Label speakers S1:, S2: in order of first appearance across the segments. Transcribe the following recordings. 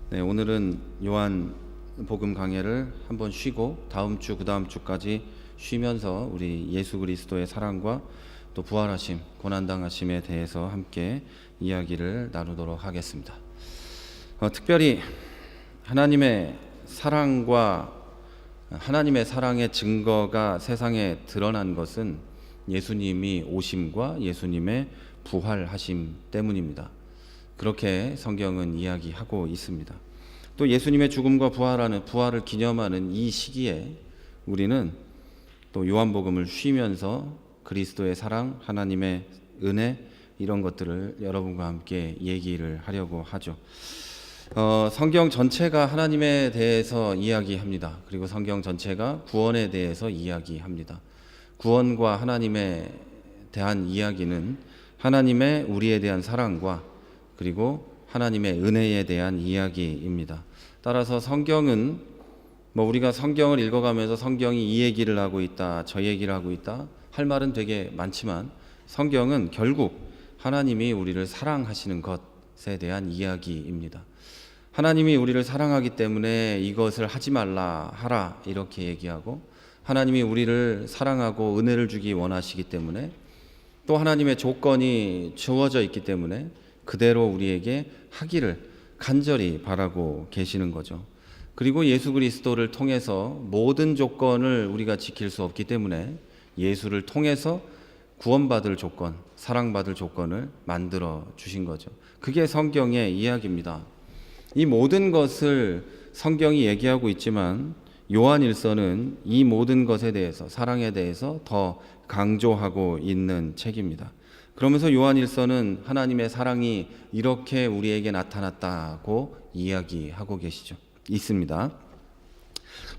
S1: 네, 오늘은 요한 복음 강해를 한번 쉬고 다음 주, 그 다음 주까지 쉬면서 우리 예수 그리스도의 사랑과 또 부활하심, 고난당하심에 대해서 함께 이야기를 나누도록 하겠습니다. 특별히 하나님의 사랑과 하나님의 사랑의 증거가 세상에 드러난 것은 예수님이 오심과 예수님의 부활하심 때문입니다. 그렇게 성경은 이야기하고 있습니다. 또 예수님의 죽음과 부활을 기념하는 이 시기에 우리는 또 요한복음을 쉬면서 그리스도의 사랑, 하나님의 은혜 이런 것들을 여러분과 함께 얘기를 하려고 하죠. 성경 전체가 하나님에 대해서 이야기합니다. 그리고 성경 전체가 구원에 대해서 이야기합니다. 구원과 하나님에 대한 이야기는 하나님의 우리에 대한 사랑과 그리고 하나님의 은혜에 대한 이야기입니다. 따라서 성경은 우리가 성경을 읽어가면서 성경이 이 얘기를 하고 있다, 저 얘기를 하고 있다 할 말은 되게 많지만 성경은 결국 하나님이 우리를 사랑하시는 것에 대한 이야기입니다. 하나님이 우리를 사랑하기 때문에 이것을 하지 말라 하라 이렇게 얘기하고, 하나님이 우리를 사랑하고 은혜를 주기 원하시기 때문에 또 하나님의 조건이 주어져 있기 때문에 그대로 우리에게 하기를 간절히 바라고 계시는 거죠. 그리고 예수 그리스도를 통해서 모든 조건을 우리가 지킬 수 없기 때문에 예수를 통해서 구원받을 조건, 사랑받을 조건을 만들어 주신 거죠. 그게 성경의 이야기입니다. 이 모든 것을 성경이 얘기하고 있지만 요한일서는 이 모든 것에 대해서, 사랑에 대해서 더 강조하고 있는 책입니다. 그러면서 요한일서는 하나님의 사랑이 이렇게 우리에게 나타났다고 이야기하고 있습니다.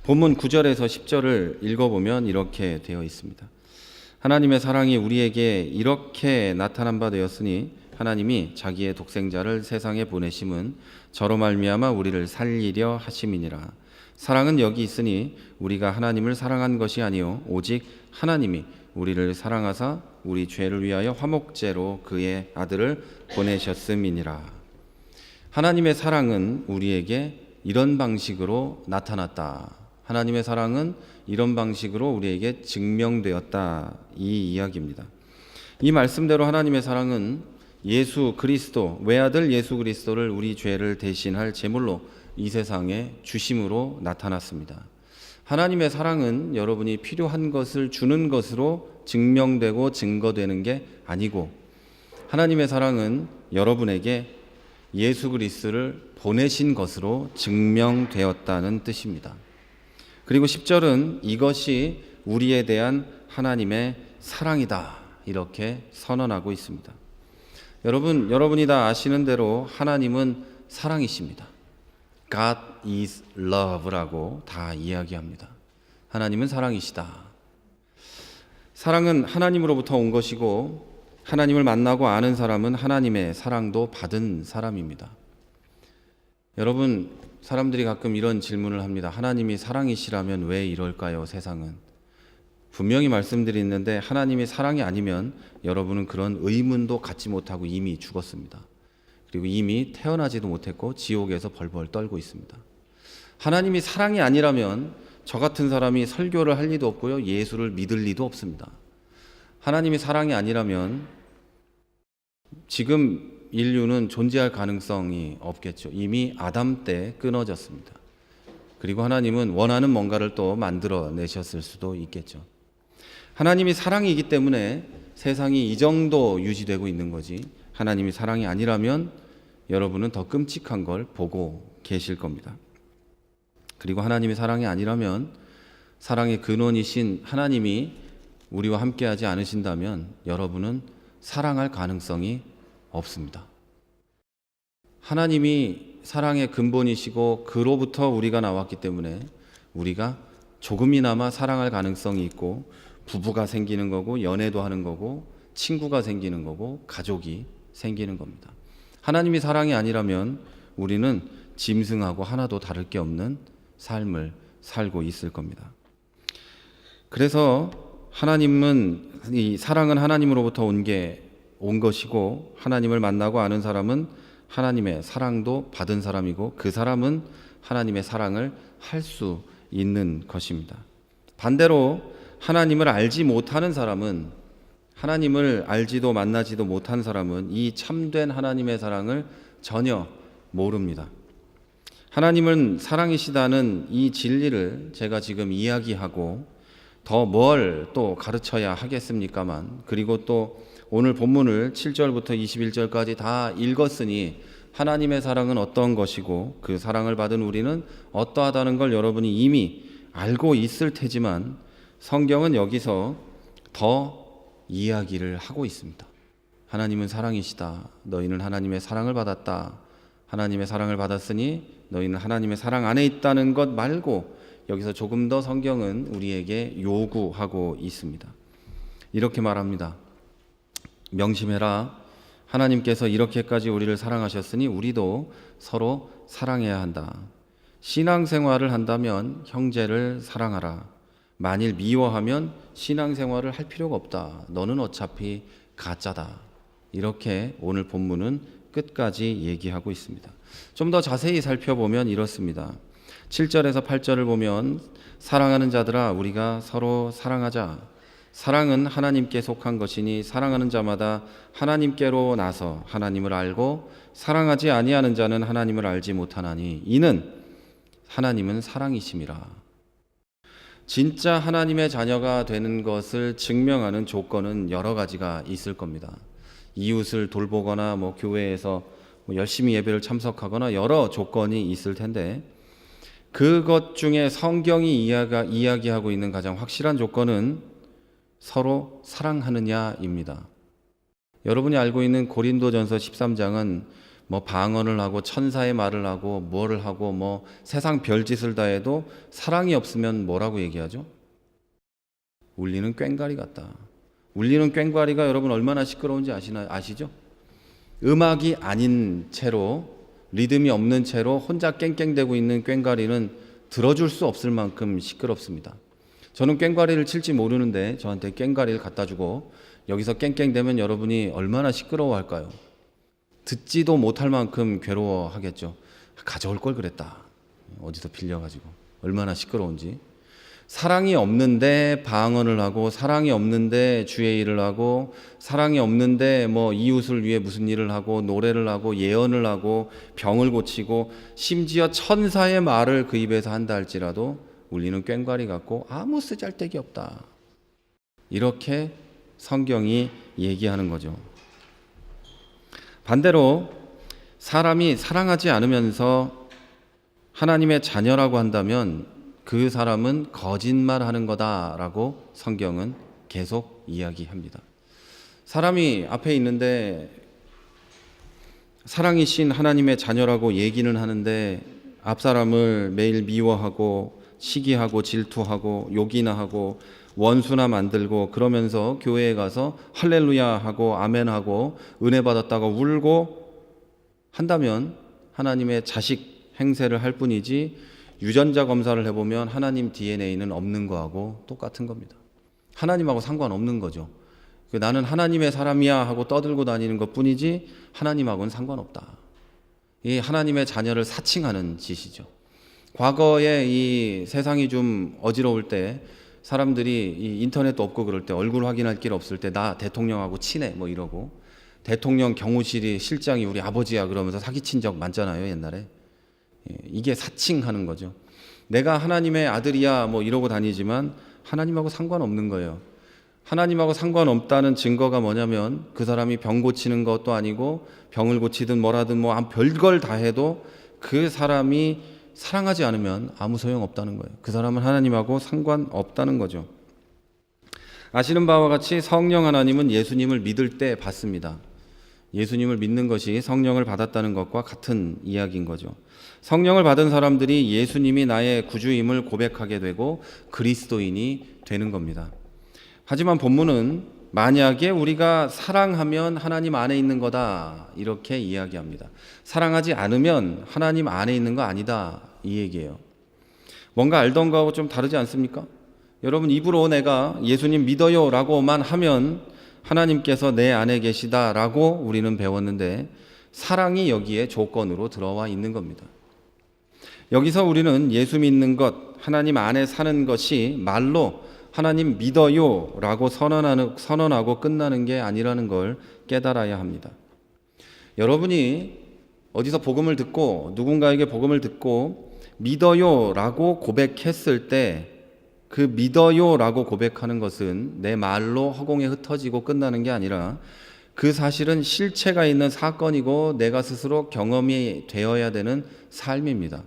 S1: 본문 9절에서 10절을 읽어보면 이렇게 되어 있습니다. 하나님의 사랑이 우리에게 이렇게 나타난 바 되었으니 하나님이 자기의 독생자를 세상에 보내심은 저로 말미암아 우리를 살리려 하심이니라. 사랑은 여기 있으니 우리가 하나님을 사랑한 것이 아니요 오직 하나님이 우리를 사랑하사 우리 죄를 위하여 화목제로 그의 아들을 보내셨음이니라. 하나님의 사랑은 우리에게 이런 방식으로 나타났다. 하나님의 사랑은 이런 방식으로 우리에게 증명되었다. 이 이야기입니다. 이 말씀대로 하나님의 사랑은 예수 그리스도, 외아들 예수 그리스도를 우리 죄를 대신할 제물로 이 세상에 주심으로 나타났습니다. 하나님의 사랑은 여러분이 필요한 것을 주는 것으로 증명되고 증거되는 게 아니고, 하나님의 사랑은 여러분에게 예수 그리스도를 보내신 것으로 증명되었다는 뜻입니다. 그리고 10절은 이것이 우리에 대한 하나님의 사랑이다 이렇게 선언하고 있습니다. 여러분이 다 아시는 대로 하나님은 사랑이십니다. God is love라고 다 이야기합니다. 하나님은 사랑이시다. 사랑은 하나님으로부터 온 것이고 하나님을 만나고 아는 사람은 하나님의 사랑도 받은 사람입니다. 여러분, 사람들이 가끔 이런 질문을 합니다. 하나님이 사랑이시라면 왜 이럴까요, 세상은? 분명히 말씀드리는데 하나님이 사랑이 아니면 여러분은 그런 의문도 갖지 못하고 이미 죽었습니다. 그리고 이미 태어나지도 못했고 지옥에서 벌벌 떨고 있습니다. 하나님이 사랑이 아니라면 저 같은 사람이 설교를 할 리도 없고요, 예수를 믿을 리도 없습니다. 하나님이 사랑이 아니라면 지금 인류는 존재할 가능성이 없겠죠. 이미 아담 때 끊어졌습니다. 그리고 하나님은 원하는 뭔가를 또 만들어내셨을 수도 있겠죠. 하나님이 사랑이기 때문에 세상이 이 정도 유지되고 있는 거지, 하나님이 사랑이 아니라면 여러분은 더 끔찍한 걸 보고 계실 겁니다. 그리고 하나님이 사랑이 아니라면, 사랑의 근원이신 하나님이 우리와 함께하지 않으신다면 여러분은 사랑할 가능성이 없습니다. 하나님이 사랑의 근본이시고 그로부터 우리가 나왔기 때문에 우리가 조금이나마 사랑할 가능성이 있고, 부부가 생기는 거고, 연애도 하는 거고, 친구가 생기는 거고, 가족이 생기는 겁니다. 하나님이 사랑이 아니라면 우리는 짐승하고 하나도 다를 게 없는 삶을 살고 있을 겁니다. 그래서 이 사랑은 하나님으로부터 온 것이고, 하나님을 만나고 아는 사람은 하나님의 사랑도 받은 사람이고 그 사람은 하나님의 사랑을 할 수 있는 것입니다. 반대로 하나님을 알지 못하는 사람은, 하나님을 알지도 만나지도 못한 사람은 이 참된 하나님의 사랑을 전혀 모릅니다. 하나님은 사랑이시다는 이 진리를 제가 지금 이야기하고 더 뭘 또 가르쳐야 하겠습니까만, 그리고 또 오늘 본문을 7절부터 21절까지 다 읽었으니 하나님의 사랑은 어떤 것이고 그 사랑을 받은 우리는 어떠하다는 걸 여러분이 이미 알고 있을 테지만 성경은 여기서 더 이야기를 하고 있습니다. 하나님은 사랑이시다. 너희는 하나님의 사랑을 받았다. 하나님의 사랑을 받았으니 너희는 하나님의 사랑 안에 있다는 것 말고 여기서 조금 더 성경은 우리에게 요구하고 있습니다. 이렇게 말합니다. 명심해라. 하나님께서 이렇게까지 우리를 사랑하셨으니 우리도 서로 사랑해야 한다. 신앙생활을 한다면 형제를 사랑하라. 만일 미워하면 신앙생활을 할 필요가 없다. 너는 어차피 가짜다. 이렇게 오늘 본문은 끝까지 얘기하고 있습니다. 좀 더 자세히 살펴보면 이렇습니다. 7절에서 8절을 보면 사랑하는 자들아 우리가 서로 사랑하자. 사랑은 하나님께 속한 것이니 사랑하는 자마다 하나님께로 나서 하나님을 알고 사랑하지 아니하는 자는 하나님을 알지 못하나니 이는 하나님은 사랑이심이라. 진짜 하나님의 자녀가 되는 것을 증명하는 조건은 여러 가지가 있을 겁니다. 이웃을 돌보거나 교회에서 열심히 예배를 참석하거나 여러 조건이 있을 텐데 그것 중에 성경이 이야기하고 있는 가장 확실한 조건은 서로 사랑하느냐입니다. 여러분이 알고 있는 고린도전서 13장은 방언을 하고 천사의 말을 하고 뭐를 하고 세상 별짓을 다 해도 사랑이 없으면 뭐라고 얘기하죠? 울리는 꽹과리 같다. 울리는 꽹과리가 여러분 얼마나 시끄러운지 아시죠? 음악이 아닌 채로, 리듬이 없는 채로 혼자 깽깽대고 있는 꽹과리는 들어줄 수 없을 만큼 시끄럽습니다. 저는 꽹과리를 칠지 모르는데 저한테 꽹과리를 갖다 주고 여기서 깽깽대면 여러분이 얼마나 시끄러워할까요? 듣지도 못할 만큼 괴로워하겠죠. 가져올 걸 그랬다. 어디서 빌려가지고. 얼마나 시끄러운지. 사랑이 없는데 방언을 하고, 사랑이 없는데 주의 일을 하고, 사랑이 없는데 이웃을 위해 무슨 일을 하고, 노래를 하고, 예언을 하고, 병을 고치고, 심지어 천사의 말을 그 입에서 한다 할지라도 울리는 꽹과리 같고 아무 쓰잘데기 없다. 이렇게 성경이 얘기하는 거죠. 반대로 사람이 사랑하지 않으면서 하나님의 자녀라고 한다면 그 사람은 거짓말하는 거다라고 성경은 계속 이야기합니다. 사람이 앞에 있는데 사랑이신 하나님의 자녀라고 얘기는 하는데 앞 사람을 매일 미워하고 시기하고 질투하고 욕이나 하고 원수나 만들고 그러면서 교회에 가서 할렐루야 하고 아멘 하고 은혜 받았다고 울고 한다면 하나님의 자식 행세를 할 뿐이지 유전자 검사를 해보면 하나님 DNA는 없는 거하고 똑같은 겁니다. 하나님하고 상관없는 거죠. 나는 하나님의 사람이야 하고 떠들고 다니는 것 뿐이지 하나님하고는 상관없다. 이 하나님의 자녀를 사칭하는 짓이죠. 과거에 이 세상이 좀 어지러울 때 사람들이 이 인터넷도 없고 그럴 때 얼굴 확인할 길 없을 때 나 대통령하고 친해 이러고 대통령 경호실이 실장이 우리 아버지야 그러면서 사기친 적 많잖아요 옛날에. 이게 사칭하는 거죠. 내가 하나님의 아들이야 이러고 다니지만 하나님하고 상관없는 거예요. 하나님하고 상관없다는 증거가 뭐냐면 그 사람이 병 고치는 것도 아니고 병을 고치든 뭐라든 별걸 다 해도 그 사람이 사랑하지 않으면 아무 소용없다는 거예요. 그 사람은 하나님하고 상관없다는 거죠. 아시는 바와 같이 성령 하나님은 예수님을 믿을 때 받습니다. 예수님을 믿는 것이 성령을 받았다는 것과 같은 이야기인 거죠. 성령을 받은 사람들이 예수님이 나의 구주임을 고백하게 되고 그리스도인이 되는 겁니다. 하지만 본문은 만약에 우리가 사랑하면 하나님 안에 있는 거다 이렇게 이야기합니다. 사랑하지 않으면 하나님 안에 있는 거 아니다 이 얘기예요. 뭔가 알던 거하고 좀 다르지 않습니까? 여러분 입으로 내가 예수님 믿어요 라고만 하면 하나님께서 내 안에 계시다라고 우리는 배웠는데 사랑이 여기에 조건으로 들어와 있는 겁니다. 여기서 우리는 예수 믿는 것, 하나님 안에 사는 것이 말로 하나님 믿어요 라고 선언하고 끝나는 게 아니라는 걸 깨달아야 합니다. 여러분이 어디서 복음을 듣고 누군가에게 복음을 듣고 믿어요 라고 고백했을 때 그 믿어요 라고 고백하는 것은 내 말로 허공에 흩어지고 끝나는 게 아니라 그 사실은 실체가 있는 사건이고 내가 스스로 경험이 되어야 되는 삶입니다.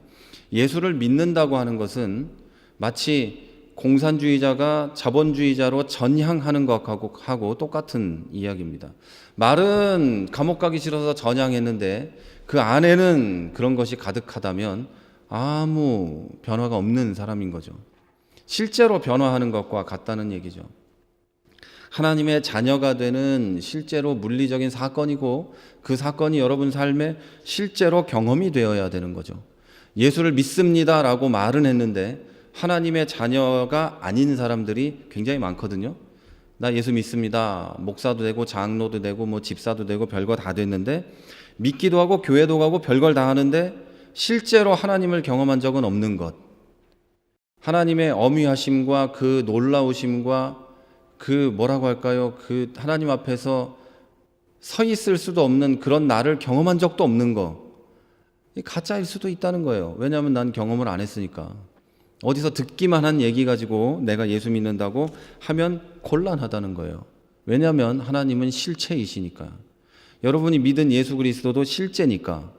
S1: 예수를 믿는다고 하는 것은 마치 공산주의자가 자본주의자로 전향하는 것하고 똑같은 이야기입니다. 말은 감옥 가기 싫어서 전향했는데 그 안에는 그런 것이 가득하다면 아무 변화가 없는 사람인 거죠. 실제로 변화하는 것과 같다는 얘기죠. 하나님의 자녀가 되는 실제로 물리적인 사건이고 그 사건이 여러분 삶에 실제로 경험이 되어야 되는 거죠. 예수를 믿습니다라고 말은 했는데 하나님의 자녀가 아닌 사람들이 굉장히 많거든요. 나 예수 믿습니다. 목사도 되고 장로도 되고 뭐 집사도 되고 별거 다 됐는데 믿기도 하고 교회도 가고 별걸 다 하는데 실제로 하나님을 경험한 적은 없는 것. 하나님의 어미하심과 그 놀라우심과 그 뭐라고 할까요? 그 하나님 앞에서 서 있을 수도 없는 그런 나를 경험한 적도 없는 거. 가짜일 수도 있다는 거예요. 왜냐하면 난 경험을 안 했으니까. 어디서 듣기만 한 얘기 가지고 내가 예수 믿는다고 하면 곤란하다는 거예요. 왜냐하면 하나님은 실체이시니까. 여러분이 믿은 예수 그리스도도 실제니까.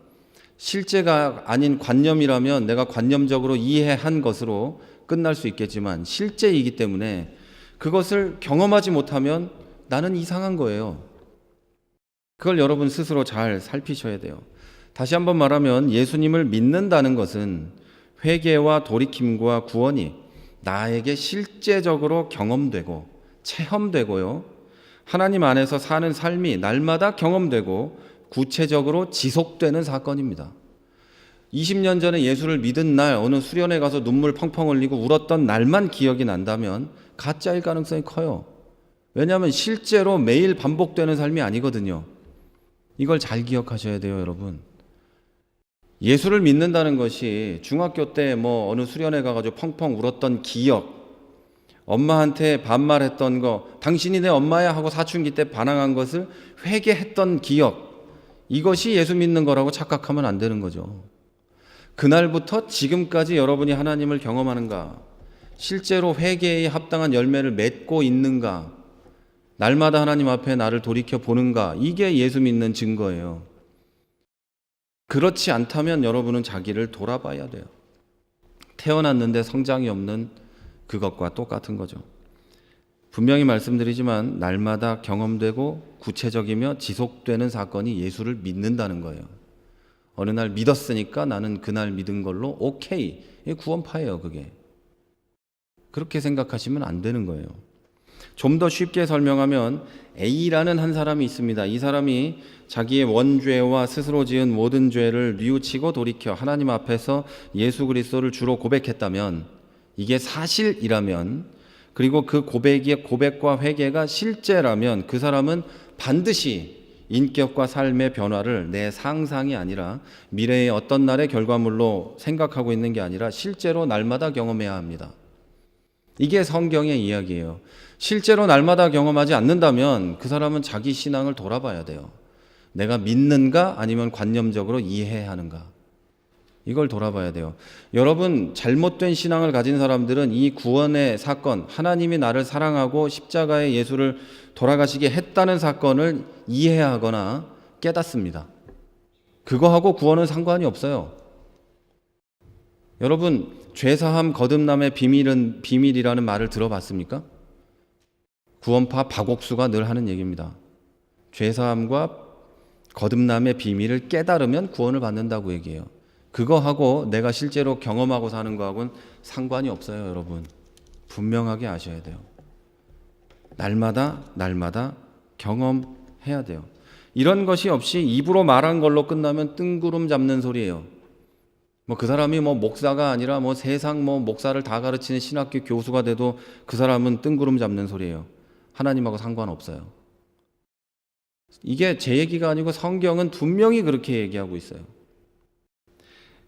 S1: 실제가 아닌 관념이라면 내가 관념적으로 이해한 것으로 끝날 수 있겠지만 실제이기 때문에 그것을 경험하지 못하면 나는 이상한 거예요. 그걸 여러분 스스로 잘 살피셔야 돼요. 다시 한번 말하면 예수님을 믿는다는 것은 회개와 돌이킴과 구원이 나에게 실제적으로 경험되고 체험되고요. 하나님 안에서 사는 삶이 날마다 경험되고 구체적으로 지속되는 사건입니다. 20년 전에 예수를 믿은 날 어느 수련회 가서 눈물 펑펑 흘리고 울었던 날만 기억이 난다면 가짜일 가능성이 커요. 왜냐하면 실제로 매일 반복되는 삶이 아니거든요. 이걸 잘 기억하셔야 돼요, 여러분. 예수를 믿는다는 것이 중학교 때 뭐 어느 수련회 가가지고 펑펑 울었던 기억, 엄마한테 반말했던 거, 당신이 내 엄마야 하고 사춘기 때 반항한 것을 회개했던 기억, 이것이 예수 믿는 거라고 착각하면 안 되는 거죠. 그날부터 지금까지 여러분이 하나님을 경험하는가, 실제로 회개에 합당한 열매를 맺고 있는가, 날마다 하나님 앞에 나를 돌이켜 보는가, 이게 예수 믿는 증거예요. 그렇지 않다면 여러분은 자기를 돌아봐야 돼요. 태어났는데 성장이 없는 그것과 똑같은 거죠. 분명히 말씀드리지만 날마다 경험되고 구체적이며 지속되는 사건이 예수를 믿는다는 거예요. 어느 날 믿었으니까 나는 그날 믿은 걸로 오케이. 이게 구원파예요, 그게. 그렇게 생각하시면 안 되는 거예요. 좀 더 쉽게 설명하면 A라는 한 사람이 있습니다. 이 사람이 자기의 원죄와 스스로 지은 모든 죄를 뉘우치고 돌이켜 하나님 앞에서 예수 그리스도를 주로 고백했다면, 이게 사실이라면, 그리고 그 고백과 회개가 실제라면 그 사람은 반드시 인격과 삶의 변화를 내 상상이 아니라 미래의 어떤 날의 결과물로 생각하고 있는 게 아니라 실제로 날마다 경험해야 합니다. 이게 성경의 이야기예요. 실제로 날마다 경험하지 않는다면 그 사람은 자기 신앙을 돌아봐야 돼요. 내가 믿는가 아니면 관념적으로 이해하는가. 이걸 돌아봐야 돼요. 여러분, 잘못된 신앙을 가진 사람들은 이 구원의 사건, 하나님이 나를 사랑하고 십자가의 예수를 돌아가시게 했다는 사건을 이해하거나 깨닫습니다. 그거하고 구원은 상관이 없어요. 여러분, 죄사함 거듭남의 비밀이라는 말을 들어봤습니까? 구원파 박옥수가 늘 하는 얘기입니다. 죄사함과 거듭남의 비밀을 깨달으면 구원을 받는다고 얘기해요. 그거하고 내가 실제로 경험하고 사는 거하고는 상관이 없어요, 여러분. 분명하게 아셔야 돼요. 날마다 경험해야 돼요. 이런 것이 없이 입으로 말한 걸로 끝나면 뜬구름 잡는 소리예요. 그 사람이 목사가 아니라 세상 목사를 다 가르치는 신학교 교수가 돼도 그 사람은 뜬구름 잡는 소리예요. 하나님하고 상관없어요. 이게 제 얘기가 아니고 성경은 분명히 그렇게 얘기하고 있어요.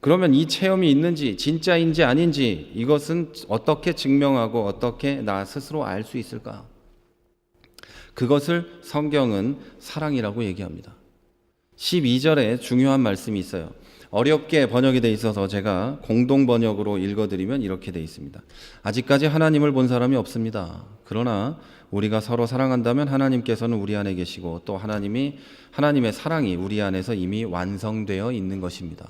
S1: 그러면 이 체험이 있는지 진짜인지 아닌지 이것은 어떻게 증명하고 어떻게 나 스스로 알 수 있을까? 그것을 성경은 사랑이라고 얘기합니다. 12절에 중요한 말씀이 있어요. 어렵게 번역이 돼 있어서 제가 공동 번역으로 읽어드리면 이렇게 돼 있습니다. 아직까지 하나님을 본 사람이 없습니다. 그러나 우리가 서로 사랑한다면 하나님께서는 우리 안에 계시고 또 하나님의 사랑이 우리 안에서 이미 완성되어 있는 것입니다.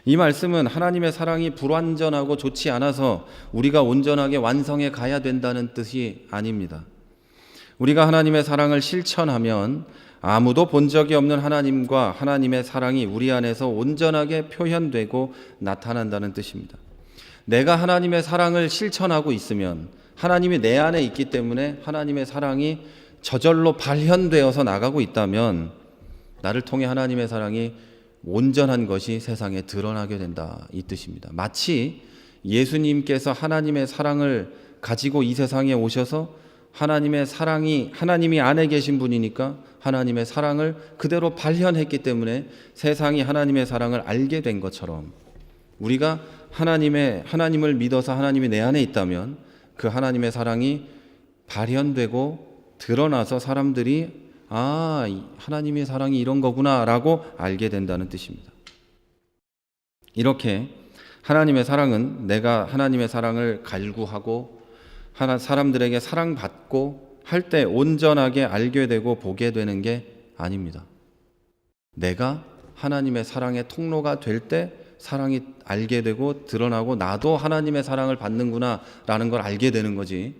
S1: 이 말씀은 하나님의 사랑이 불완전하고 좋지 않아서 우리가 온전하게 완성해 가야 된다는 뜻이 아닙니다. 우리가 하나님의 사랑을 실천하면 아무도 본 적이 없는 하나님과 하나님의 사랑이 우리 안에서 온전하게 표현되고 나타난다는 뜻입니다. 내가 하나님의 사랑을 실천하고 있으면 하나님이 내 안에 있기 때문에 하나님의 사랑이 저절로 발현되어서 나가고 있다면 나를 통해 하나님의 사랑이 온전한 것이 세상에 드러나게 된다, 이 뜻입니다. 마치 예수님께서 하나님의 사랑을 가지고 이 세상에 오셔서 하나님이 안에 계신 분이니까 하나님의 사랑을 그대로 발현했기 때문에 세상이 하나님의 사랑을 알게 된 것처럼 우리가 하나님을 믿어서 하나님이 내 안에 있다면 그 하나님의 사랑이 발현되고 드러나서 사람들이 하나님의 사랑이 이런 거구나라고 알게 된다는 뜻입니다. 이렇게 하나님의 사랑은 내가 하나님의 사랑을 갈구하고 사람들에게 사랑받고 할 때 온전하게 알게 되고 보게 되는 게 아닙니다. 내가 하나님의 사랑의 통로가 될 때 사랑이 알게 되고 드러나고 나도 하나님의 사랑을 받는구나 라는 걸 알게 되는 거지.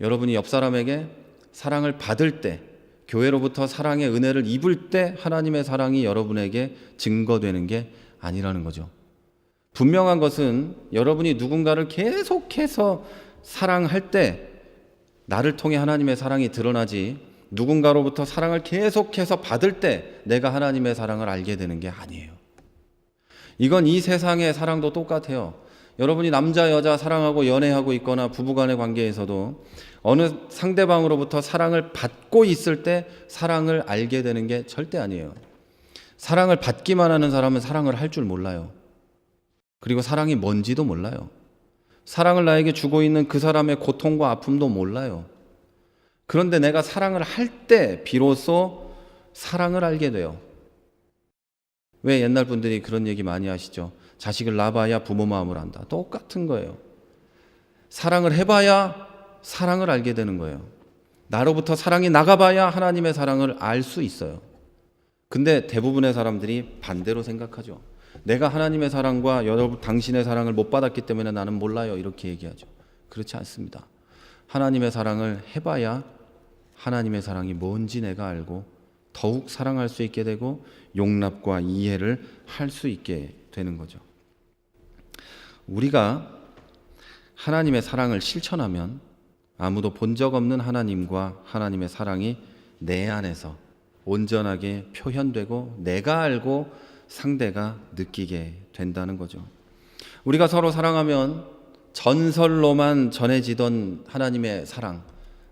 S1: 여러분이 옆 사람에게 사랑을 받을 때, 교회로부터 사랑의 은혜를 입을 때 하나님의 사랑이 여러분에게 증거되는 게 아니라는 거죠. 분명한 것은 여러분이 누군가를 계속해서 사랑할 때 나를 통해 하나님의 사랑이 드러나지, 누군가로부터 사랑을 계속해서 받을 때 내가 하나님의 사랑을 알게 되는 게 아니에요. 이건 이 세상의 사랑도 똑같아요. 여러분이 남자 여자 사랑하고 연애하고 있거나 부부간의 관계에서도 어느 상대방으로부터 사랑을 받고 있을 때 사랑을 알게 되는 게 절대 아니에요. 사랑을 받기만 하는 사람은 사랑을 할 줄 몰라요. 그리고 사랑이 뭔지도 몰라요. 사랑을 나에게 주고 있는 그 사람의 고통과 아픔도 몰라요. 그런데 내가 사랑을 할 때 비로소 사랑을 알게 돼요. 왜 옛날 분들이 그런 얘기 많이 하시죠? 자식을 낳아봐야 부모 마음을 안다. 똑같은 거예요. 사랑을 해봐야 사랑을 알게 되는 거예요. 나로부터 사랑이 나가봐야 하나님의 사랑을 알 수 있어요. 근데 대부분의 사람들이 반대로 생각하죠. 내가 하나님의 사랑과 여러분 당신의 사랑을 못 받았기 때문에 나는 몰라요, 이렇게 얘기하죠. 그렇지 않습니다. 하나님의 사랑을 해봐야 하나님의 사랑이 뭔지 내가 알고 더욱 사랑할 수 있게 되고 용납과 이해를 할 수 있게 되는 거죠. 우리가 하나님의 사랑을 실천하면 아무도 본 적 없는 하나님과 하나님의 사랑이 내 안에서 온전하게 표현되고 내가 알고 상대가 느끼게 된다는 거죠. 우리가 서로 사랑하면 전설로만 전해지던 하나님의 사랑,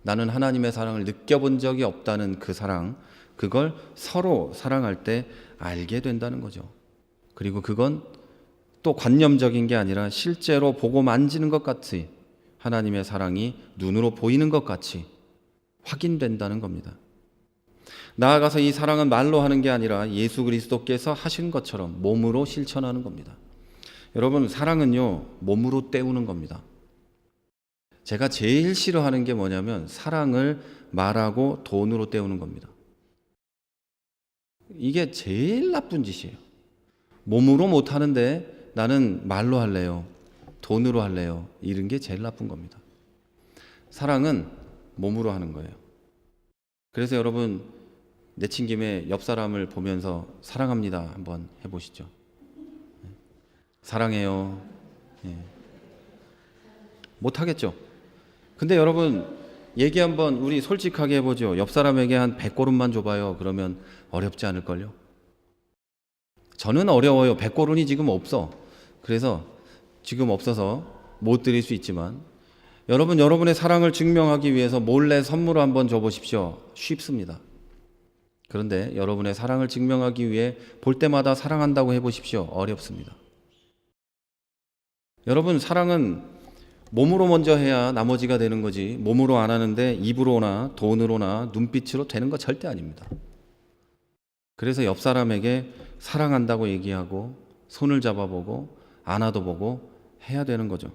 S1: 나는 하나님의 사랑을 느껴본 적이 없다는 그 사랑, 그걸 서로 사랑할 때 알게 된다는 거죠. 그리고 그건 또 관념적인 게 아니라 실제로 보고 만지는 것 같이 하나님의 사랑이 눈으로 보이는 것 같이 확인된다는 겁니다. 나아가서 이 사랑은 말로 하는 게 아니라 예수 그리스도께서 하신 것처럼 몸으로 실천하는 겁니다. 여러분, 사랑은요, 몸으로 때우는 겁니다. 제가 제일 싫어하는 게 뭐냐면 사랑을 말하고 돈으로 때우는 겁니다. 이게 제일 나쁜 짓이에요. 몸으로 못 하는데 나는 말로 할래요, 돈으로 할래요, 이런 게 제일 나쁜 겁니다. 사랑은 몸으로 하는 거예요. 그래서 여러분, 내친 김에 옆 사람을 보면서 사랑합니다 한번 해보시죠. 사랑해요. 못하겠죠. 근데 여러분, 얘기 한번 우리 솔직하게 해보죠. 옆 사람에게 한 100고른만 줘봐요. 그러면 어렵지 않을걸요? 저는 어려워요. 100고른이 지금 없어. 그래서 지금 없어서 못 드릴 수 있지만 여러분, 여러분의 사랑을 증명하기 위해서 몰래 선물을 한번 줘보십시오. 쉽습니다. 그런데 여러분의 사랑을 증명하기 위해 볼 때마다 사랑한다고 해보십시오. 어렵습니다. 여러분, 사랑은 몸으로 먼저 해야 나머지가 되는 거지, 몸으로 안 하는데 입으로나 돈으로나 눈빛으로 되는 거 절대 아닙니다. 그래서 옆 사람에게 사랑한다고 얘기하고 손을 잡아보고 안아도 보고 해야 되는 거죠.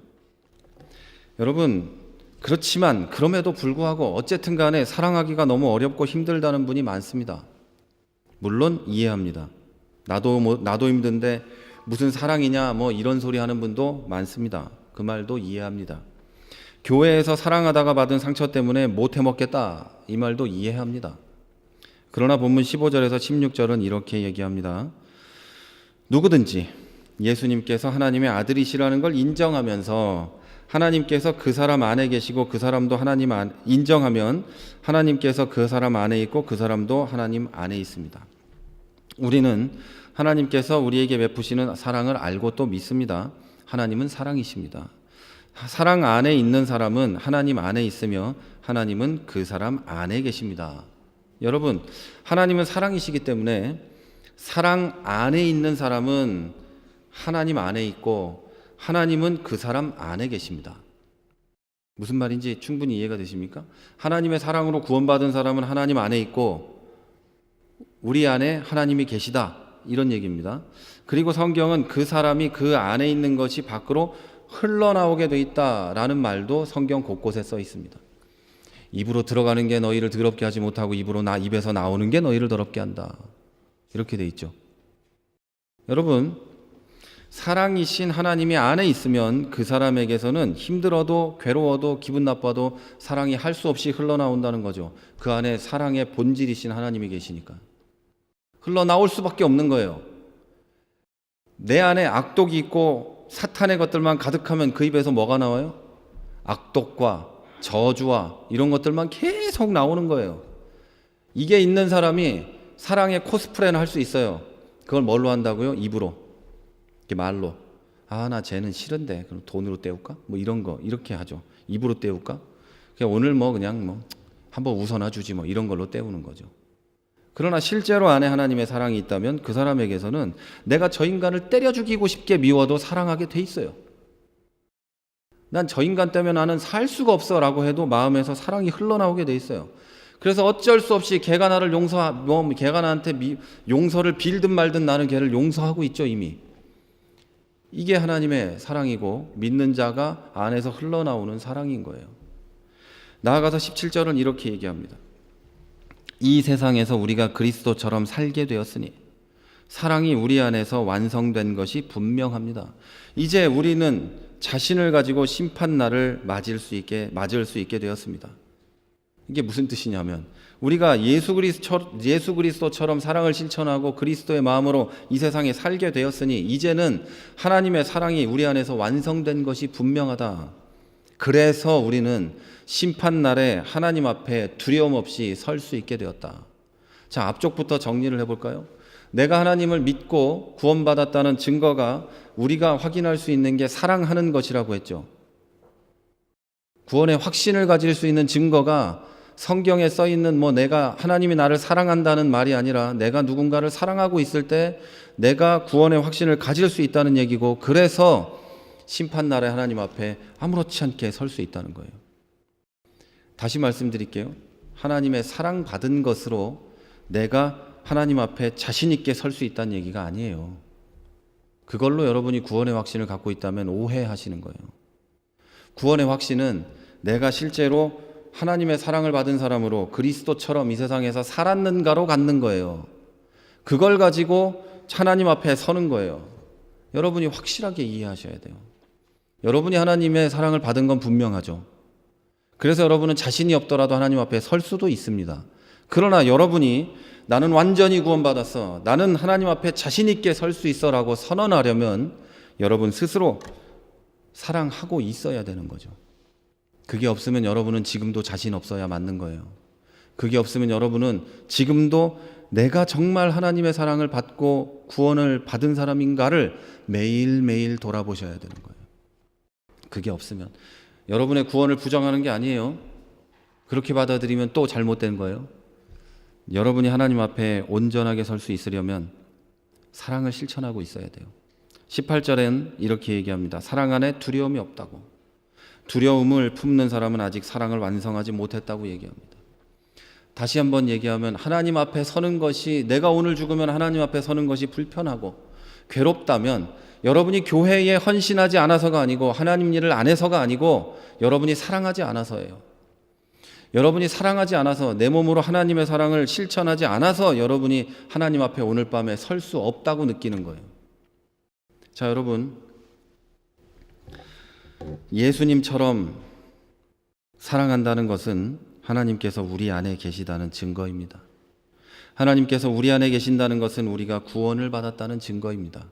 S1: 여러분, 그렇지만 그럼에도 불구하고 어쨌든 간에 사랑하기가 너무 어렵고 힘들다는 분이 많습니다. 물론 이해합니다. 나도 힘든데 무슨 사랑이냐 뭐 이런 소리 하는 분도 많습니다. 그 말도 이해합니다. 교회에서 사랑하다가 받은 상처 때문에 못 해먹겠다, 이 말도 이해합니다. 그러나 본문 15절에서 16절은 이렇게 얘기합니다. 누구든지 예수님께서 하나님의 아들이시라는 걸 인정하면서 하나님께서 그 사람 안에 계시고 그 사람도 하나님 인정하면 하나님께서 그 사람 안에 있고 그 사람도 하나님 안에 있습니다. 우리는 하나님께서 우리에게 베푸시는 사랑을 알고 또 믿습니다. 하나님은 사랑이십니다. 사랑 안에 있는 사람은 하나님 안에 있으며 하나님은 그 사람 안에 계십니다. 여러분, 하나님은 사랑이시기 때문에 사랑 안에 있는 사람은 하나님 안에 있고 하나님은 그 사람 안에 계십니다. 무슨 말인지 충분히 이해가 되십니까? 하나님의 사랑으로 구원받은 사람은 하나님 안에 있고 우리 안에 하나님이 계시다, 이런 얘기입니다. 그리고 성경은 그 사람이 그 안에 있는 것이 밖으로 흘러나오게 돼 있다라는 말도 성경 곳곳에 써 있습니다. 입으로 들어가는 게 너희를 더럽게 하지 못하고 입에서 나오는 게 너희를 더럽게 한다, 이렇게 돼 있죠. 여러분, 사랑이신 하나님이 안에 있으면 그 사람에게서는 힘들어도 괴로워도 기분 나빠도 사랑이 할 수 없이 흘러나온다는 거죠. 그 안에 사랑의 본질이신 하나님이 계시니까 흘러나올 수밖에 없는 거예요. 내 안에 악독이 있고 사탄의 것들만 가득하면 그 입에서 뭐가 나와요? 악독과 저주와 이런 것들만 계속 나오는 거예요. 이게 있는 사람이 사랑의 코스프레는 할 수 있어요. 그걸 뭘로 한다고요? 입으로, 이렇게 말로. 나 쟤는 싫은데 그럼 돈으로 때울까? 뭐 이런 거 이렇게 하죠. 입으로 때울까? 그냥 오늘 그냥 한번 웃어나 주지 뭐 이런 걸로 때우는 거죠. 그러나 실제로 안에 하나님의 사랑이 있다면 그 사람에게서는 내가 저 인간을 때려 죽이고 싶게 미워도 사랑하게 돼 있어요. 난 저 인간 때문에 나는 살 수가 없어 라고 해도 마음에서 사랑이 흘러나오게 돼 있어요. 그래서 어쩔 수 없이 걔가 나를 걔가 나한테 용서를 빌든 말든 나는 걔를 용서하고 있죠, 이미. 이게 하나님의 사랑이고 믿는 자가 안에서 흘러나오는 사랑인 거예요. 나아가서 17절은 이렇게 얘기합니다. 이 세상에서 우리가 그리스도처럼 살게 되었으니 사랑이 우리 안에서 완성된 것이 분명합니다. 이제 우리는 자신을 가지고 심판날을 맞을 수 있게 되었습니다. 이게 무슨 뜻이냐면 우리가 예수 그리스도처럼 사랑을 실천하고 그리스도의 마음으로 이 세상에 살게 되었으니 이제는 하나님의 사랑이 우리 안에서 완성된 것이 분명하다. 그래서 우리는 심판날에 하나님 앞에 두려움 없이 설 수 있게 되었다. 자, 앞쪽부터 정리를 해볼까요? 내가 하나님을 믿고 구원받았다는 증거가 우리가 확인할 수 있는 게 사랑하는 것이라고 했죠. 구원의 확신을 가질 수 있는 증거가 성경에 써 있는 내가 하나님이 나를 사랑한다는 말이 아니라 내가 누군가를 사랑하고 있을 때 내가 구원의 확신을 가질 수 있다는 얘기고, 그래서 심판날에 하나님 앞에 아무렇지 않게 설 수 있다는 거예요. 다시 말씀드릴게요. 하나님의 사랑받은 것으로 내가 하나님 앞에 자신 있게 설 수 있다는 얘기가 아니에요. 그걸로 여러분이 구원의 확신을 갖고 있다면 오해하시는 거예요. 구원의 확신은 내가 실제로 하나님의 사랑을 받은 사람으로 그리스도처럼 이 세상에서 살았는가로 갖는 거예요. 그걸 가지고 하나님 앞에 서는 거예요. 여러분이 확실하게 이해하셔야 돼요. 여러분이 하나님의 사랑을 받은 건 분명하죠. 그래서 여러분은 자신이 없더라도 하나님 앞에 설 수도 있습니다. 그러나 여러분이 나는 완전히 구원받았어, 나는 하나님 앞에 자신 있게 설 수 있어 라고 선언하려면 여러분 스스로 사랑하고 있어야 되는 거죠. 그게 없으면 여러분은 지금도 자신 없어야 맞는 거예요. 그게 없으면 여러분은 지금도 내가 정말 하나님의 사랑을 받고 구원을 받은 사람인가를 매일매일 돌아보셔야 되는 거예요. 그게 없으면 여러분의 구원을 부정하는 게 아니에요. 그렇게 받아들이면 또 잘못된 거예요. 여러분이 하나님 앞에 온전하게 설 수 있으려면 사랑을 실천하고 있어야 돼요. 18절엔 이렇게 얘기합니다. 사랑 안에 두려움이 없다고. 두려움을 품는 사람은 아직 사랑을 완성하지 못했다고 얘기합니다. 다시 한번 얘기하면 하나님 앞에 서는 것이, 내가 오늘 죽으면 하나님 앞에 서는 것이 불편하고 괴롭다면 여러분이 교회에 헌신하지 않아서가 아니고 하나님 일을 안 해서가 아니고 여러분이 사랑하지 않아서예요. 여러분이 사랑하지 않아서, 내 몸으로 하나님의 사랑을 실천하지 않아서 여러분이 하나님 앞에 오늘 밤에 설 수 없다고 느끼는 거예요. 자, 여러분, 예수님처럼 사랑한다는 것은 하나님께서 우리 안에 계시다는 증거입니다. 하나님께서 우리 안에 계신다는 것은 우리가 구원을 받았다는 증거입니다.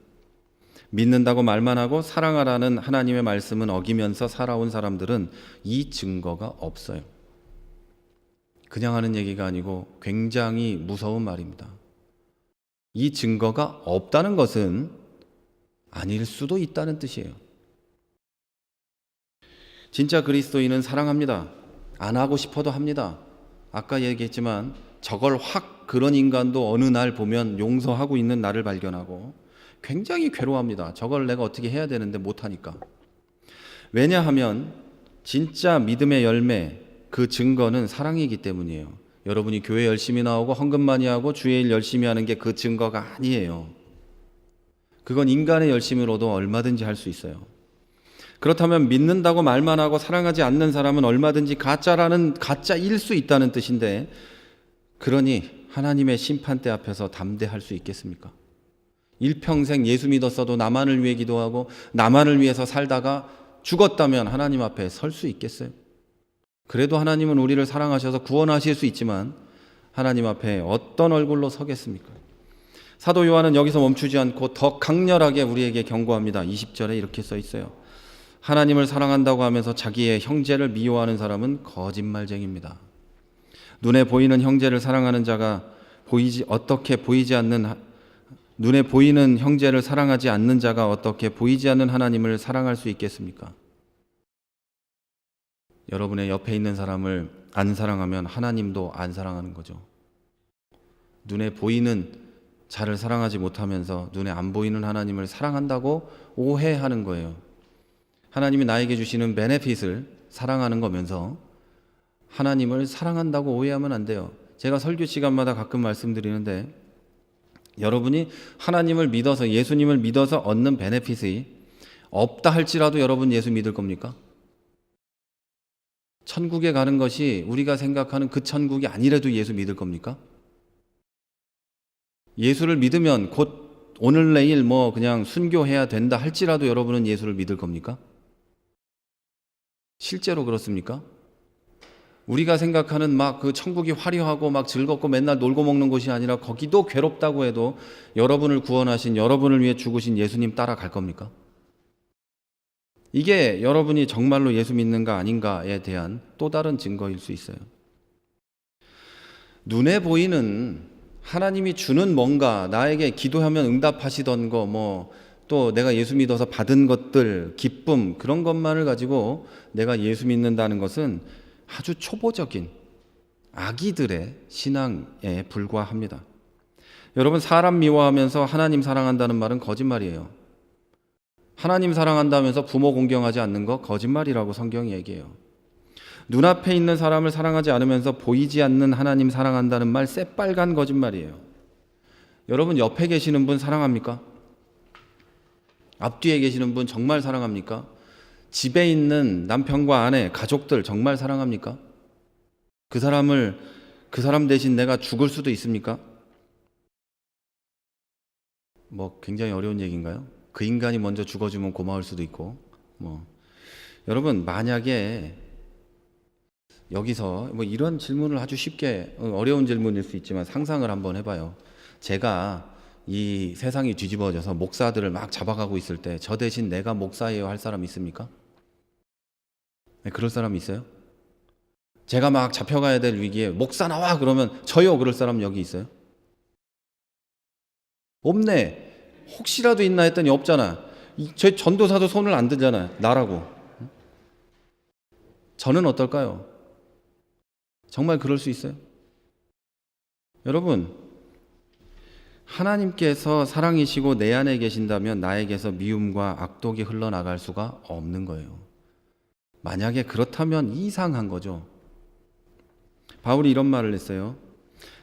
S1: 믿는다고 말만 하고 사랑하라는 하나님의 말씀은 어기면서 살아온 사람들은 이 증거가 없어요. 그냥 하는 얘기가 아니고 굉장히 무서운 말입니다. 이 증거가 없다는 것은 아닐 수도 있다는 뜻이에요. 진짜 그리스도인은 사랑합니다. 안 하고 싶어도 합니다. 아까 얘기했지만 저걸 확, 그런 인간도 어느 날 보면 용서하고 있는 나를 발견하고 굉장히 괴로워합니다. 저걸 내가 어떻게 해야 되는데 못하니까. 왜냐하면 진짜 믿음의 열매, 그 증거는 사랑이기 때문이에요. 여러분이 교회 열심히 나오고 헌금 많이 하고 주의 일 열심히 하는 게 그 증거가 아니에요. 그건 인간의 열심으로도 얼마든지 할 수 있어요. 그렇다면 믿는다고 말만 하고 사랑하지 않는 사람은 얼마든지 가짜일 수 있다는 뜻인데, 그러니 하나님의 심판대 앞에서 담대할 수 있겠습니까? 일평생 예수 믿었어도 나만을 위해 기도하고 나만을 위해서 살다가 죽었다면 하나님 앞에 설 수 있겠어요? 그래도 하나님은 우리를 사랑하셔서 구원하실 수 있지만 하나님 앞에 어떤 얼굴로 서겠습니까? 사도 요한은 여기서 멈추지 않고 더 강렬하게 우리에게 경고합니다. 20절에 이렇게 써 있어요. 하나님을 사랑한다고 하면서 자기의 형제를 미워하는 사람은 거짓말쟁이입니다. 눈에 보이는 형제를 사랑하는 자가 눈에 보이는 형제를 사랑하지 않는 자가 어떻게 보이지 않는 하나님을 사랑할 수 있겠습니까? 여러분의 옆에 있는 사람을 안 사랑하면 하나님도 안 사랑하는 거죠. 눈에 보이는 자를 사랑하지 못하면서 눈에 안 보이는 하나님을 사랑한다고 오해하는 거예요. 하나님이 나에게 주시는 베네핏을 사랑하는 거면서 하나님을 사랑한다고 오해하면 안 돼요. 제가 설교 시간마다 가끔 말씀드리는데, 여러분이 하나님을 믿어서, 예수님을 믿어서 얻는 베네핏이 없다 할지라도 여러분 예수 믿을 겁니까? 천국에 가는 것이 우리가 생각하는 그 천국이 아니라도 예수 믿을 겁니까? 예수를 믿으면 곧 오늘 내일 그냥 순교해야 된다 할지라도 여러분은 예수를 믿을 겁니까? 실제로 그렇습니까? 우리가 생각하는 막 그 천국이 화려하고 막 즐겁고 맨날 놀고 먹는 곳이 아니라 거기도 괴롭다고 해도 여러분을 구원하신, 여러분을 위해 죽으신 예수님 따라갈 겁니까? 이게 여러분이 정말로 예수 믿는가 아닌가에 대한 또 다른 증거일 수 있어요. 눈에 보이는 하나님이 주는 뭔가, 나에게 기도하면 응답하시던 거, 또 내가 예수 믿어서 받은 것들, 기쁨, 그런 것만을 가지고 내가 예수 믿는다는 것은 아주 초보적인 아기들의 신앙에 불과합니다. 여러분, 사람 미워하면서 하나님 사랑한다는 말은 거짓말이에요. 하나님 사랑한다면서 부모 공경하지 않는 거 거짓말이라고 성경이 얘기해요. 눈앞에 있는 사람을 사랑하지 않으면서 보이지 않는 하나님 사랑한다는 말 새빨간 거짓말이에요. 여러분, 옆에 계시는 분 사랑합니까? 앞뒤에 계시는 분 정말 사랑합니까? 집에 있는 남편과 아내, 가족들 정말 사랑합니까? 그 사람 대신 내가 죽을 수도 있습니까? 굉장히 어려운 얘기인가요? 그 인간이 먼저 죽어주면 고마울 수도 있고, 여러분, 만약에 여기서 이런 질문을 아주 쉽게, 어려운 질문일 수 있지만 상상을 한번 해봐요. 제가 이 세상이 뒤집어져서 목사들을 막 잡아가고 있을 때 저 대신 내가 목사예요 할 사람 있습니까? 네, 그럴 사람 있어요? 제가 막 잡혀가야 될 위기에 목사 나와 그러면 저요 그럴 사람 여기 있어요? 없네. 혹시라도 있나 했더니 없잖아. 저 전도사도 손을 안 들잖아. 나라고. 저는 어떨까요? 정말 그럴 수 있어요? 여러분, 하나님께서 사랑이시고 내 안에 계신다면 나에게서 미움과 악독이 흘러나갈 수가 없는 거예요. 만약에 그렇다면 이상한 거죠. 바울이 이런 말을 했어요.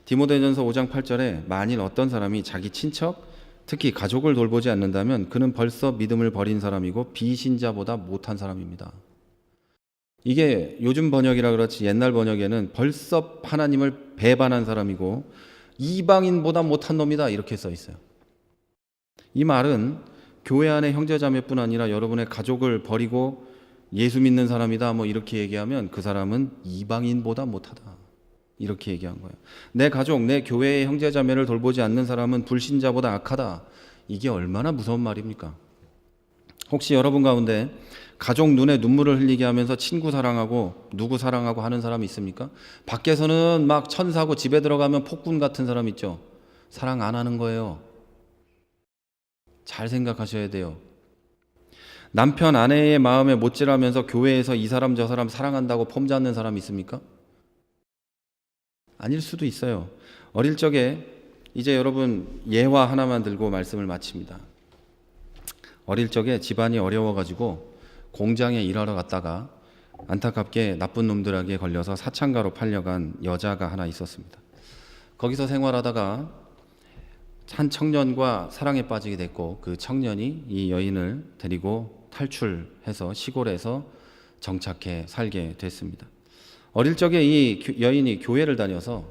S1: 디모데전서 5장 8절에 만일 어떤 사람이 자기 친척, 특히 가족을 돌보지 않는다면 그는 벌써 믿음을 버린 사람이고 비신자보다 못한 사람입니다. 이게 요즘 번역이라 그렇지 옛날 번역에는 벌써 하나님을 배반한 사람이고 이방인보다 못한 놈이다 이렇게 써 있어요. 이 말은 교회 안에 형제자매뿐 아니라 여러분의 가족을 버리고 예수 믿는 사람이다 뭐 이렇게 얘기하면 그 사람은 이방인보다 못하다 이렇게 얘기한 거예요. 내 가족, 내 교회의 형제자매를 돌보지 않는 사람은 불신자보다 악하다. 이게 얼마나 무서운 말입니까? 혹시 여러분 가운데 가족 눈에 눈물을 흘리게 하면서 친구 사랑하고 누구 사랑하고 하는 사람이 있습니까? 밖에서는 막 천사고 집에 들어가면 폭군 같은 사람 있죠. 사랑 안 하는 거예요. 잘 생각하셔야 돼요. 남편 아내의 마음에 못질하면서 교회에서 이 사람 저 사람 사랑한다고 폼 잡는 사람 있습니까? 아닐 수도 있어요. 어릴 적에 이제 여러분 예화 하나만 들고 말씀을 마칩니다. 어릴 적에 집안이 어려워가지고 공장에 일하러 갔다가 안타깝게 나쁜 놈들에게 걸려서 사창가로 팔려간 여자가 하나 있었습니다. 거기서 생활하다가 한 청년과 사랑에 빠지게 됐고 그 청년이 이 여인을 데리고 탈출해서 시골에서 정착해 살게 됐습니다. 어릴 적에 이 여인이 교회를 다녀서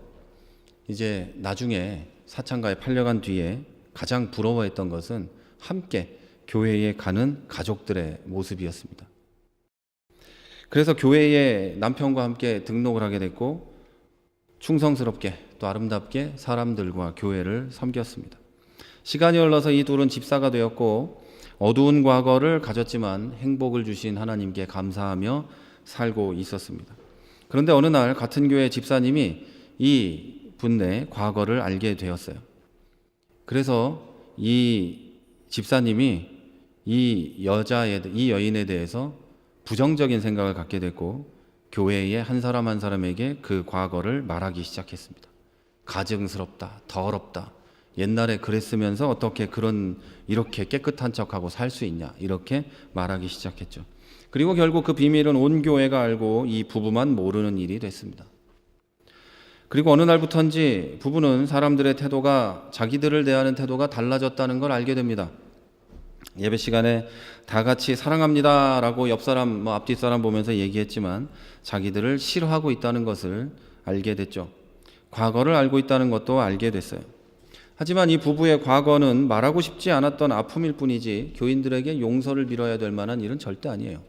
S1: 이제 나중에 사창가에 팔려간 뒤에 가장 부러워했던 것은 함께 교회에 가는 가족들의 모습이었습니다. 그래서 교회에 남편과 함께 등록을 하게 됐고 충성스럽게 또 아름답게 사람들과 교회를 섬겼습니다. 시간이 흘러서 이 둘은 집사가 되었고 어두운 과거를 가졌지만 행복을 주신 하나님께 감사하며 살고 있었습니다. 그런데 어느 날 같은 교회 집사님이 이 분의 과거를 알게 되었어요. 그래서 이 집사님이 이 여인에 대해서 부정적인 생각을 갖게 됐고 교회의 한 사람 한 사람에게 그 과거를 말하기 시작했습니다. 가증스럽다, 더럽다. 옛날에 그랬으면서 어떻게 이렇게 깨끗한 척하고 살 수 있냐 이렇게 말하기 시작했죠. 그리고 결국 그 비밀은 온 교회가 알고 이 부부만 모르는 일이 됐습니다. 그리고 어느 날부터인지 부부는 사람들의 태도가 자기들을 대하는 태도가 달라졌다는 걸 알게 됩니다. 예배 시간에 다 같이 사랑합니다 라고 옆 사람 앞뒤 사람 보면서 얘기했지만 자기들을 싫어하고 있다는 것을 알게 됐죠. 과거를 알고 있다는 것도 알게 됐어요. 하지만 이 부부의 과거는 말하고 싶지 않았던 아픔일 뿐이지 교인들에게 용서를 빌어야 될 만한 일은 절대 아니에요.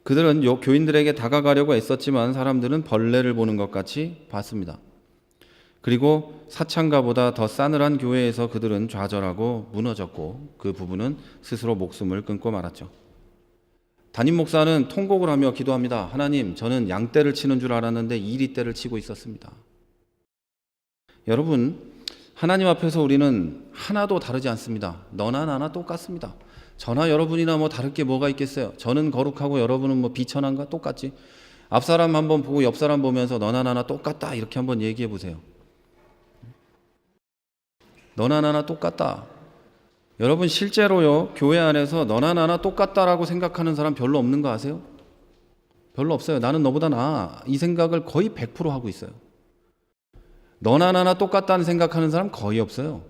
S1: 그들은 교인들에게 다가가려고 애썼지만 사람들은 벌레를 보는 것 같이 봤습니다. 그리고 사창가보다 더 싸늘한 교회에서 그들은 좌절하고 무너졌고 그 부부는 스스로 목숨을 끊고 말았죠. 담임 목사는 통곡을 하며 기도합니다. 하나님, 저는 양떼를 치는 줄 알았는데 이리떼를 치고 있었습니다. 여러분, 하나님 앞에서 우리는 하나도 다르지 않습니다. 너나 나나 똑같습니다. 저나 여러분이나 다를 게 뭐가 있겠어요. 저는 거룩하고 여러분은 비천한가? 똑같지. 앞사람 한번 보고 옆사람 보면서 너나 나나 똑같다 이렇게 한번 얘기해 보세요. 너나 나나 똑같다. 여러분 실제로요 교회 안에서 너나 나나 똑같다라고 생각하는 사람 별로 없는 거 아세요? 별로 없어요. 나는 너보다 나아 이 생각을 거의 100% 하고 있어요. 너나 나나 똑같다는 생각하는 사람 거의 없어요.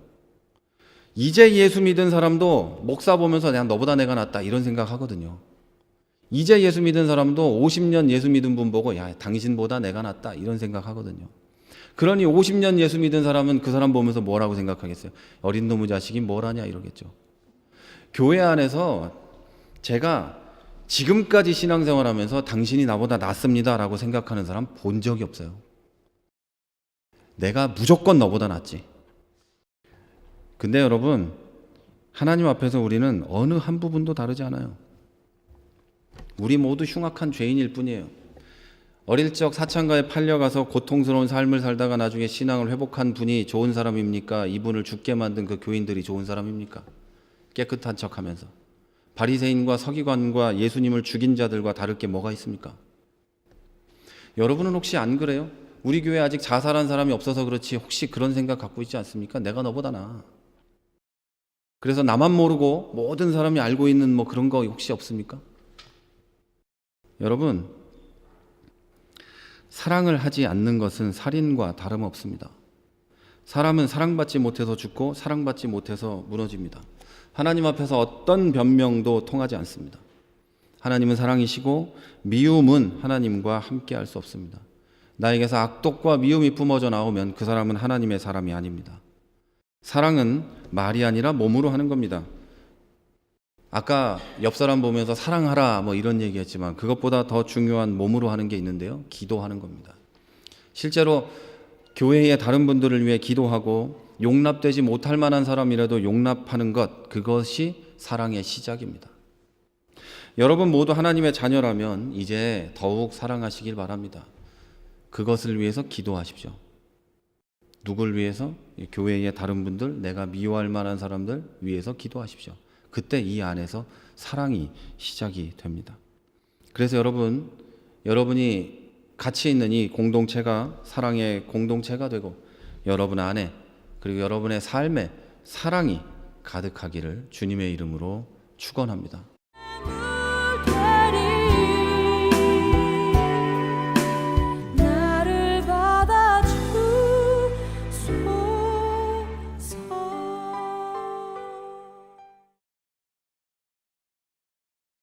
S1: 이제 예수 믿은 사람도 목사 보면서 너보다 내가 낫다 이런 생각하거든요. 이제 예수 믿은 사람도 50년 예수 믿은 분 보고 야 당신보다 내가 낫다 이런 생각하거든요. 그러니 50년 예수 믿은 사람은 그 사람 보면서 뭐라고 생각하겠어요? 어린 놈의 자식이 뭘 하냐 이러겠죠. 교회 안에서 제가 지금까지 신앙생활하면서 당신이 나보다 낫습니다 라고 생각하는 사람 본 적이 없어요. 내가 무조건 너보다 낫지. 근데 여러분 하나님 앞에서 우리는 어느 한 부분도 다르지 않아요. 우리 모두 흉악한 죄인일 뿐이에요. 어릴 적 사창가에 팔려가서 고통스러운 삶을 살다가 나중에 신앙을 회복한 분이 좋은 사람입니까? 이분을 죽게 만든 그 교인들이 좋은 사람입니까? 깨끗한 척하면서 바리새인과 서기관과 예수님을 죽인 자들과 다를 게 뭐가 있습니까? 여러분은 혹시 안 그래요? 우리 교회 아직 자살한 사람이 없어서 그렇지 혹시 그런 생각 갖고 있지 않습니까? 내가 너보다 나아. 그래서 나만 모르고 모든 사람이 알고 있는 뭐 그런 거 혹시 없습니까? 여러분, 사랑을 하지 않는 것은 살인과 다름없습니다. 사람은 사랑받지 못해서 죽고 사랑받지 못해서 무너집니다. 하나님 앞에서 어떤 변명도 통하지 않습니다. 하나님은 사랑이시고 미움은 하나님과 함께 할 수 없습니다. 나에게서 악독과 미움이 뿜어져 나오면 그 사람은 하나님의 사람이 아닙니다. 사랑은 말이 아니라 몸으로 하는 겁니다. 아까 옆 사람 보면서 사랑하라 뭐 이런 얘기했지만 그것보다 더 중요한 몸으로 하는 게 있는데요. 기도하는 겁니다. 실제로 교회의 다른 분들을 위해 기도하고 용납되지 못할 만한 사람이라도 용납하는 것, 그것이 사랑의 시작입니다. 여러분 모두 하나님의 자녀라면 이제 더욱 사랑하시길 바랍니다. 그것을 위해서 기도하십시오. 누굴 위해서? 교회의 다른 분들, 내가 미워할 만한 사람들 위해서 기도하십시오. 그때 이 안에서 사랑이 시작이 됩니다. 그래서 여러분이 같이 있는 이 공동체가 사랑의 공동체가 되고 여러분 안에 그리고 여러분의 삶에 사랑이 가득하기를 주님의 이름으로 축원합니다.